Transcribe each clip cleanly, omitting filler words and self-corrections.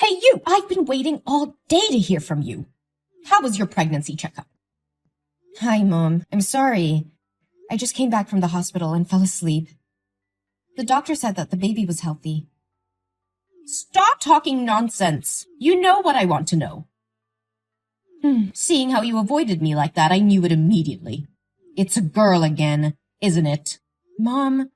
Hey, you! I've been waiting all day to hear from you. How was your pregnancy checkup? Hi, Mom. I'm sorry. I just came back from the hospital and fell asleep. The doctor said that the baby was healthy. Stop talking nonsense. You know what I want to know. Seeing how you avoided me like that, I knew it immediately. It's a girl again, isn't it? Mom,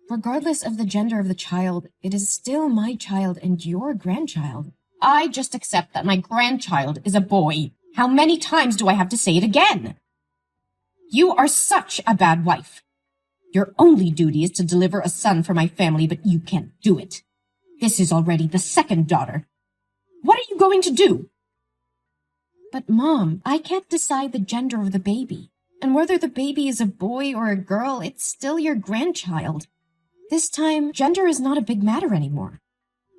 regardless of the gender of the child, it is still my child and your grandchild. I just accept that my grandchild is a boy. How many times do I have to say it again? You are such a bad wife. Your only duty is to deliver a son for my family, but you can't do it. This is already the second daughter. What are you going to do? But Mom, I can't decide the gender of the baby. And whether the baby is a boy or a girl, it's still your grandchild. This time, gender is not a big matter anymore.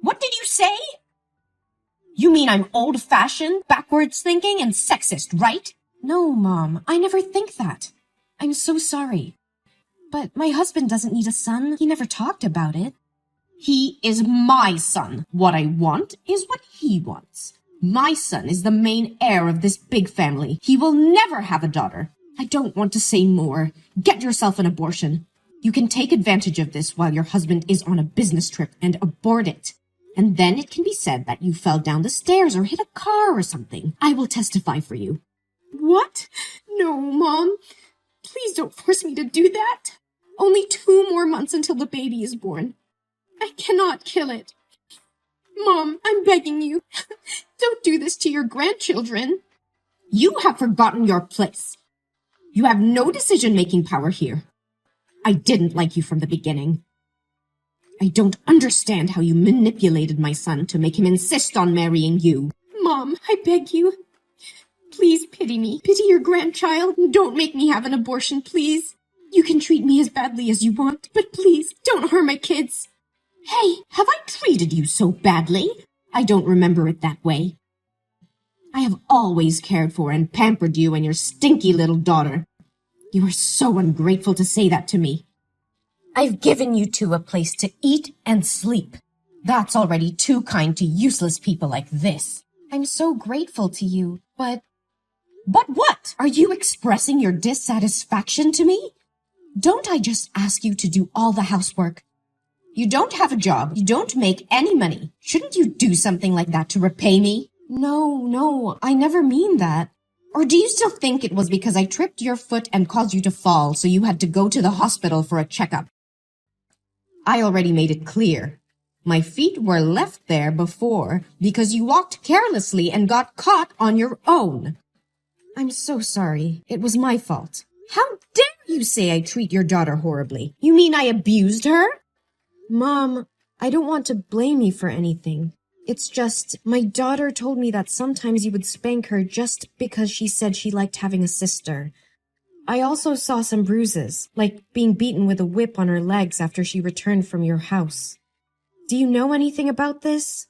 What did you say? You mean I'm old-fashioned, backwards thinking, and sexist, right? No, Mom, I never think that. I'm so sorry. But my husband doesn't need a son. He never talked about it. He is my son. What I want is what he wants. My son is the main heir of this big family. He will never have a daughter. I don't want to say more. Get yourself an abortion. You can take advantage of this while your husband is on a business trip and abort it. And then it can be said that you fell down the stairs or hit a car or something. I will testify for you. What? No, Mom. Please don't force me to do that. Only 2 more months until the baby is born. I cannot kill it. Mom, I'm begging you. Don't do this to your grandchildren. You have forgotten your place. You have no decision-making power here. I didn't like you from the beginning. I don't understand how you manipulated my son to make him insist on marrying you. Mom, I beg you. Please pity me. Pity your grandchild. Don't make me have an abortion, please. You can treat me as badly as you want, but please, don't harm my kids. Hey, have I treated you so badly? I don't remember it that way. I have always cared for and pampered you and your stinky little daughter. You are so ungrateful to say that to me. I've given you two a place to eat and sleep. That's already too kind to useless people like this. I'm so grateful to you, but... But what? Are you expressing your dissatisfaction to me? Don't I just ask you to do all the housework? You don't have a job. You don't make any money. Shouldn't you do something like that to repay me? No, I never mean that. Or do you still think it was because I tripped your foot and caused you to fall, so you had to go to the hospital for a checkup? I already made it clear. My feet were left there before because you walked carelessly and got caught on your own. I'm so sorry. It was my fault. How dare you say I treat your daughter horribly? You mean I abused her? Mom, I don't want to blame you for anything. It's just, my daughter told me that sometimes you would spank her just because she said she liked having a sister. I also saw some bruises, like being beaten with a whip on her legs after she returned from your house. Do you know anything about this?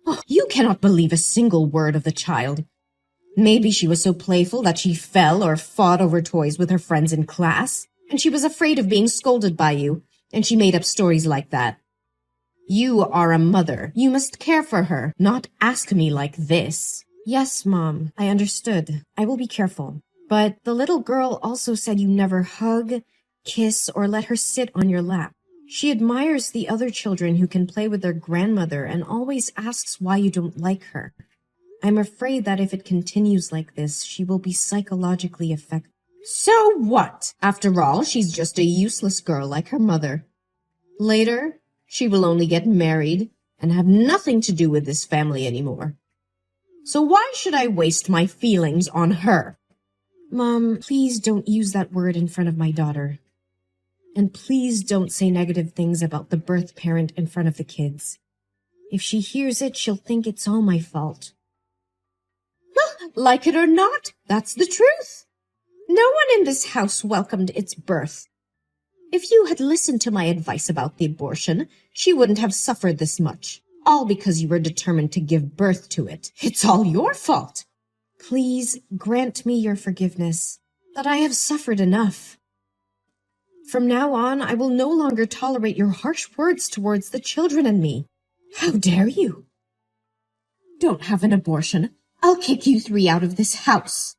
Oh, you cannot believe a single word of the child. Maybe she was so playful that she fell or fought over toys with her friends in class, and she was afraid of being scolded by you, and she made up stories like that. You are a mother. You must care for her, not ask me like this. Yes, Mom, I understood. I will be careful. But the little girl also said you never hug, kiss, or let her sit on your lap. She admires the other children who can play with their grandmother and always asks why you don't like her. I'm afraid that if it continues like this, she will be psychologically affected. So what? After all, she's just a useless girl like her mother. Later, she will only get married and have nothing to do with this family anymore. So why should I waste my feelings on her? Mom, please don't use that word in front of my daughter. And please don't say negative things about the birth parent in front of the kids. If she hears it, she'll think it's all my fault. Like it or not, that's the truth. No one in this house welcomed its birth. If you had listened to my advice about the abortion, she wouldn't have suffered this much. All because you were determined to give birth to it. It's all your fault. Please grant me your forgiveness, that I have suffered enough. From now on, I will no longer tolerate your harsh words towards the children and me. How dare you? don't have an abortion, I'll kick you three out of this house.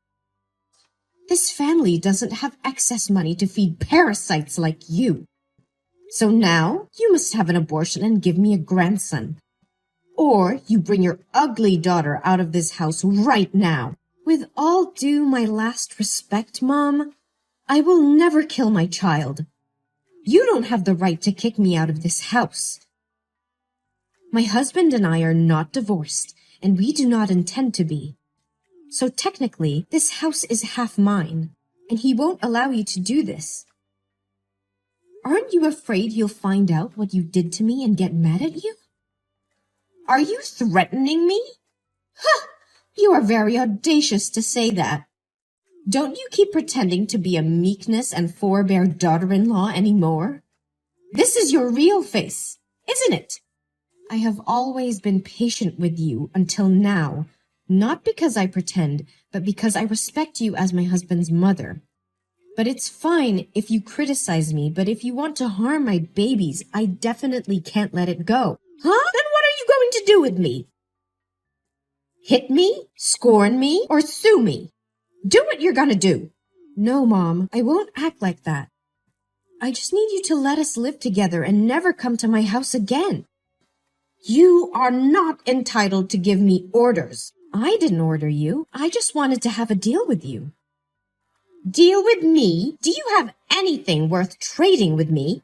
This family doesn't have excess money to feed parasites like you. So now you must have an abortion and give me a grandson. Or you bring your ugly daughter out of this house right now. With all due my last respect, Mom, I will never kill my child. You don't have the right to kick me out of this house. My husband and I are not divorced, and we do not intend to be. So technically, this house is half mine, and he won't allow you to do this. Aren't you afraid he'll find out what you did to me and get mad at you? Are you threatening me? Huh! You are very audacious to say that. Don't you keep pretending to be a meekness and forbear daughter-in-law anymore? This is your real face, isn't it? I have always been patient with you until now, not because I pretend, but because I respect you as my husband's mother. But it's fine if you criticize me, but if you want to harm my babies, I definitely can't let it go. Huh? Then what are you going to do with me? Hit me, scorn me, or sue me? Do what you're gonna do. No, Mom, I won't act like that. I just need you to let us live together and never come to my house again. You are not entitled to give me orders. I didn't order you. I just wanted to have a deal with you. Deal with me? Do you have anything worth trading with me?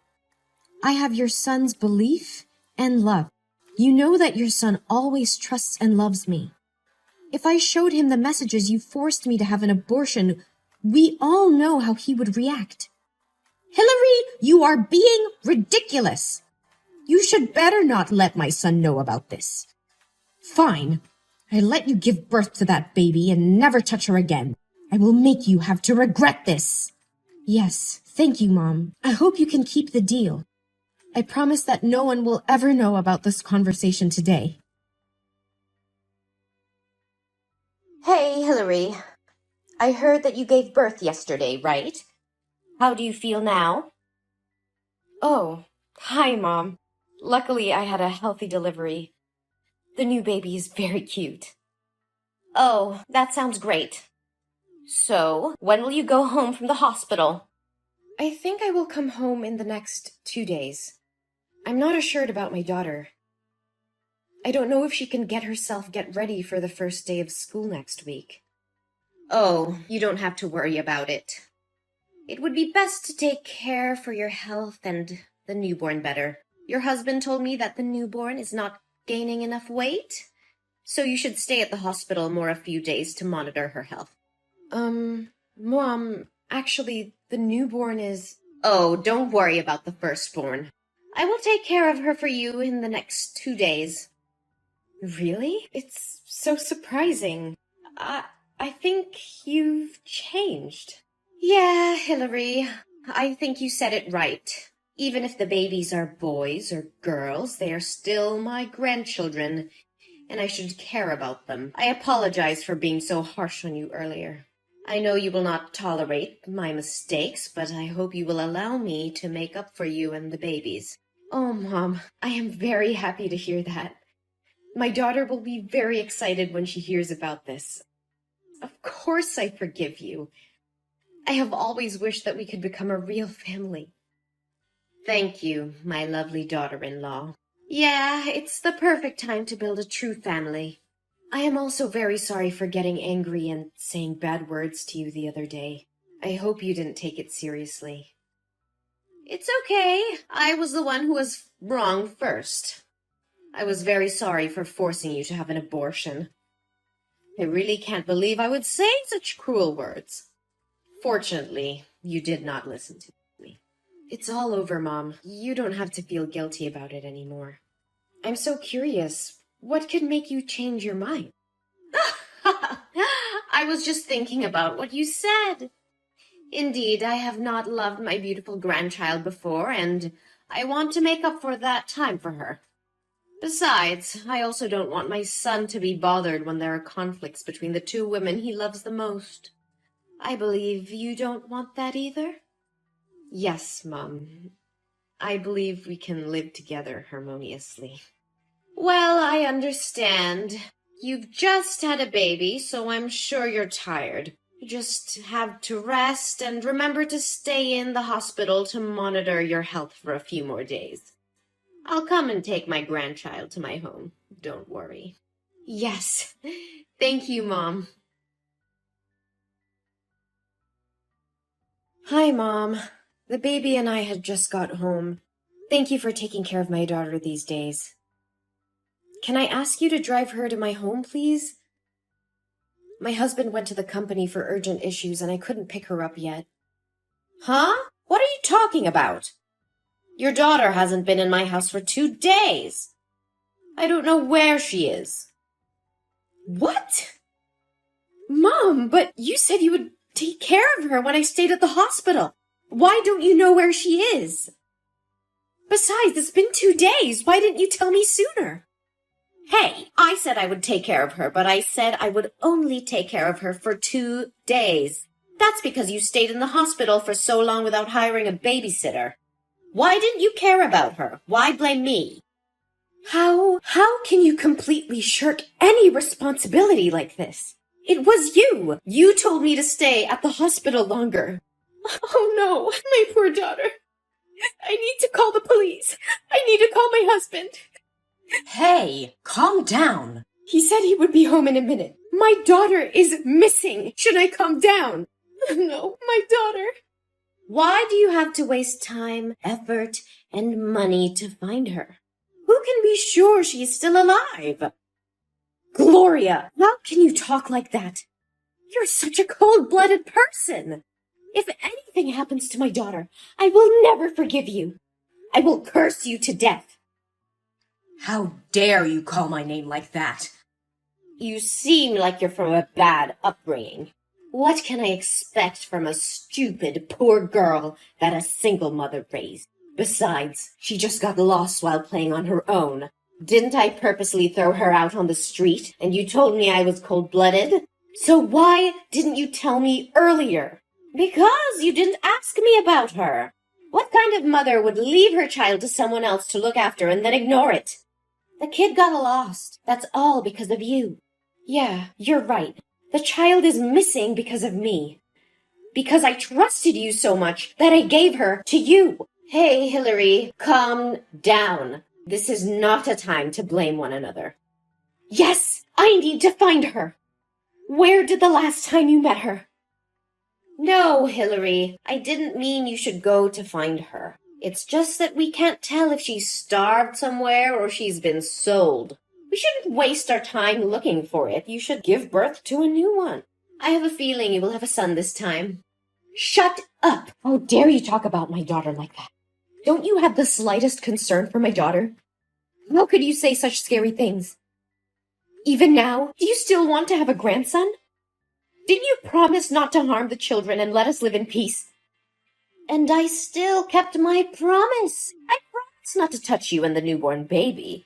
I have your son's belief and love. You know that your son always trusts and loves me. If I showed him the messages you forced me to have an abortion, we all know how he would react. Hillary, you are being ridiculous. You should better not let my son know about this. Fine. I let you give birth to that baby and never touch her again. I will make you have to regret this. Yes, thank you, Mom. I hope you can keep the deal. I promise that no one will ever know about this conversation today. Hey, Hillary. I heard that you gave birth yesterday, right? How do you feel now? Oh, hi, Mom. Luckily, I had a healthy delivery. The new baby is very cute. Oh, that sounds great. So, when will you go home from the hospital? I think I will come home in the next 2 days. I'm not assured about my daughter. I don't know if she can get ready for the first day of school next week. Oh, you don't have to worry about it. It would be best to take care for your health and the newborn better. Your husband told me that the newborn is not gaining enough weight, so you should stay at the hospital more a few days to monitor her health. Mom, actually, the newborn is... Oh, don't worry about the firstborn. I will take care of her for you in the next 2 days. Really? It's so surprising. I think you've changed. Yeah, Hillary, I think you said it right. Even if the babies are boys or girls, they are still my grandchildren, and I should care about them. I apologize for being so harsh on you earlier. I know you will not tolerate my mistakes, but I hope you will allow me to make up for you and the babies. Oh, Mom, I am very happy to hear that. My daughter will be very excited when she hears about this. Of course I forgive you. I have always wished that we could become a real family. Thank you, my lovely daughter-in-law. Yeah, it's the perfect time to build a true family. I am also very sorry for getting angry and saying bad words to you the other day. I hope you didn't take it seriously. It's okay. I was the one who was wrong first. I was very sorry for forcing you to have an abortion. I really can't believe I would say such cruel words. Fortunately, you did not listen to me. It's all over, Mom. You don't have to feel guilty about it anymore. I'm so curious. What could make you change your mind? I was just thinking about what you said. Indeed, I have not loved my beautiful grandchild before, and I want to make up for that time for her. Besides, I also don't want my son to be bothered when there are conflicts between the two women he loves the most. I believe you don't want that either? Yes, Mom. I believe we can live together harmoniously. Well, I understand. You've just had a baby, so I'm sure you're tired. You just have to rest and remember to stay in the hospital to monitor your health for a few more days. I'll come and take my grandchild to my home. Don't worry. Yes. Thank you, Mom. Hi, Mom. The baby and I had just got home. Thank you for taking care of my daughter these days. Can I ask you to drive her to my home, please? My husband went to the company for urgent issues and I couldn't pick her up yet. Huh? What are you talking about? Your daughter hasn't been in my house for 2 days. I don't know where she is. What? Mom, but you said you would take care of her when I stayed at the hospital. Why don't you know where she is? Besides, it's been 2 days. Why didn't you tell me sooner? Hey, I said I would take care of her, but I said I would only take care of her for 2 days. That's because you stayed in the hospital for so long without hiring a babysitter. Why didn't you care about her? Why blame me? How can you completely shirk any responsibility like this? It was you. You told me to stay at the hospital longer. Oh no, my poor daughter. I need to call the police. I need to call my husband. Hey, calm down. He said he would be home in a minute. My daughter is missing. Should I calm down? No, my daughter. Why do you have to waste time, effort, and money to find her? Who can be sure she is still alive? Gloria, how can you talk like that? You're such a cold-blooded person. If anything happens to my daughter, I will never forgive you. I will curse you to death. How dare you call my name like that? You seem like you're from a bad upbringing. What can I expect from a stupid, poor girl that a single mother raised? Besides, she just got lost while playing on her own. Didn't I purposely throw her out on the street, and you told me I was cold-blooded? So why didn't you tell me earlier? Because you didn't ask me about her. What kind of mother would leave her child to someone else to look after and then ignore it? The kid got lost. That's all because of you. Yeah, you're right. The child is missing because of me. Because I trusted you so much that I gave her to you. Hey, Hillary, calm down. This is not a time to blame one another. Yes, I need to find her. Where did the last time you met her? No, Hillary, I didn't mean you should go to find her. It's just that we can't tell if she's starved somewhere or she's been sold. We shouldn't waste our time looking for it. You should give birth to a new one. I have a feeling you will have a son this time. Shut up! How dare you talk about my daughter like that? Don't you have the slightest concern for my daughter? How could you say such scary things? Even now, do you still want to have a grandson? Didn't you promise not to harm the children and let us live in peace? And I still kept my promise. I promised not to touch you and the newborn baby.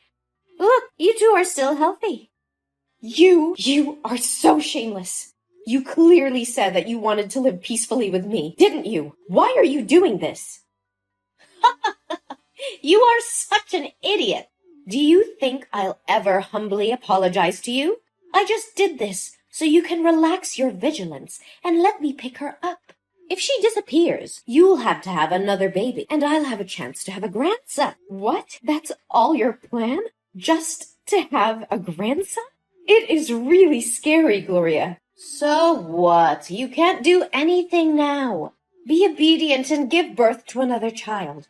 Look, you two are still healthy. You are so shameless. You clearly said that you wanted to live peacefully with me, didn't you? Why are you doing this? You are such an idiot. Do you think I'll ever humbly apologize to you? I just did this so you can relax your vigilance and let me pick her up. If she disappears, you'll have to have another baby, and I'll have a chance to have a grandson. What? That's all your plan? Just to have a grandson? It is really scary, Gloria. So what? You can't do anything now. Be obedient and give birth to another child.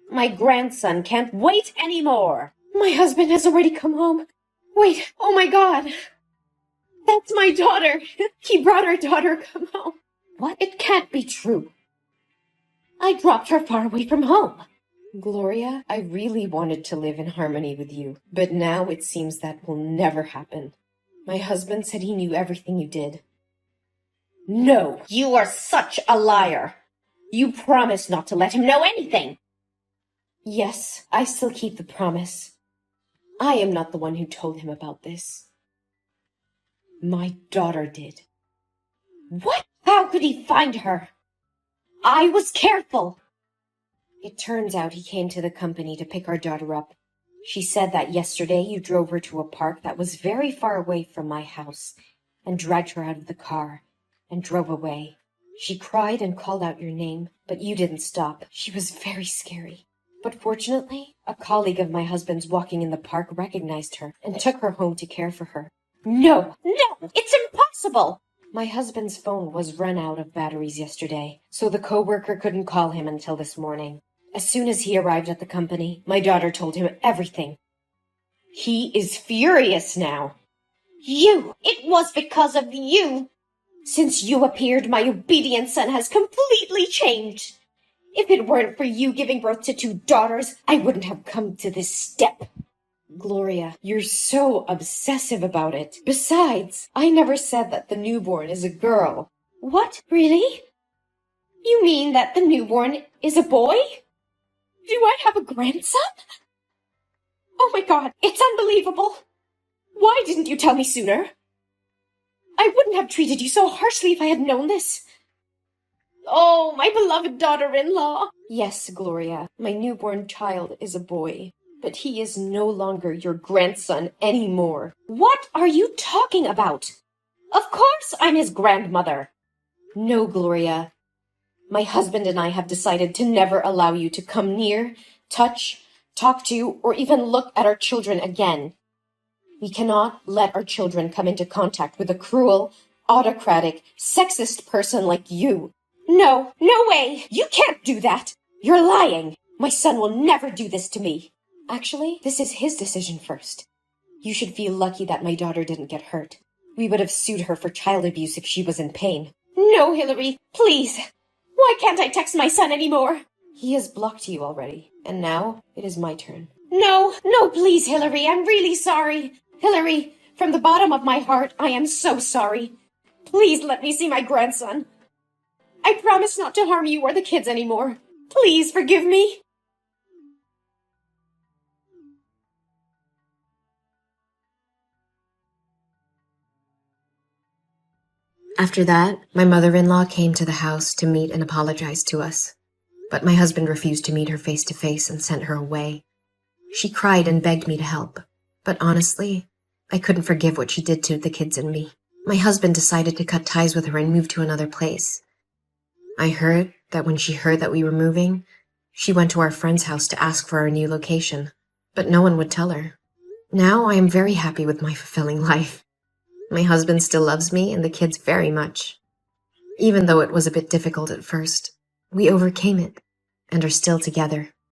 My grandson can't wait anymore. My husband has already come home. Wait, oh my God. That's my daughter. He brought our daughter come home. What? It can't be true. I dropped her far away from home. Gloria, I really wanted to live in harmony with you, but now it seems that will never happen. My husband said he knew everything you did. No, you are such a liar. You promised not to let him know anything. Yes, I still keep the promise. I am not the one who told him about this. My daughter did. What? How could he find her? I was careful. It turns out he came to the company to pick our daughter up. She said that yesterday you drove her to a park that was very far away from my house and dragged her out of the car and drove away. She cried and called out your name, but you didn't stop. She was very scary. But fortunately, a colleague of my husband's walking in the park recognized her and took her home to care for her. No, it's impossible! My husband's phone was run out of batteries yesterday, so the coworker couldn't call him until this morning. As soon as he arrived at the company, my daughter told him everything. He is furious now. It was because of you! Since you appeared, my obedient son has completely changed. If it weren't for you giving birth to 2 daughters, I wouldn't have come to this step. Gloria, you're so obsessive about it. Besides, I never said that the newborn is a girl. What? Really? You mean that the newborn is a boy? Do I have a grandson? Oh my God, it's unbelievable. Why didn't you tell me sooner? I wouldn't have treated you so harshly if I had known this. Oh, my beloved daughter-in-law. Yes, Gloria, my newborn child is a boy, but he is no longer your grandson anymore. What are you talking about? Of course I'm his grandmother. No, Gloria. My husband and I have decided to never allow you to come near, touch, talk to, or even look at our children again. We cannot let our children come into contact with a cruel, autocratic, sexist person like you. No way! You can't do that! You're lying! My son will never do this to me. Actually, this is his decision first. You should feel lucky that my daughter didn't get hurt. We would have sued her for child abuse if she was in pain. No, Hillary, please! Why can't I text my son anymore? He has blocked you already, and now it is my turn. No, please, Hillary, I'm really sorry. Hillary, from the bottom of my heart, I am so sorry. Please let me see my grandson. I promise not to harm you or the kids anymore. Please forgive me. After that, my mother-in-law came to the house to meet and apologize to us. But my husband refused to meet her face to face and sent her away. She cried and begged me to help. But honestly, I couldn't forgive what she did to the kids and me. My husband decided to cut ties with her and move to another place. I heard that when she heard that we were moving, she went to our friend's house to ask for our new location. But no one would tell her. Now I am very happy with my fulfilling life. My husband still loves me and the kids very much. Even though it was a bit difficult at first, we overcame it and are still together.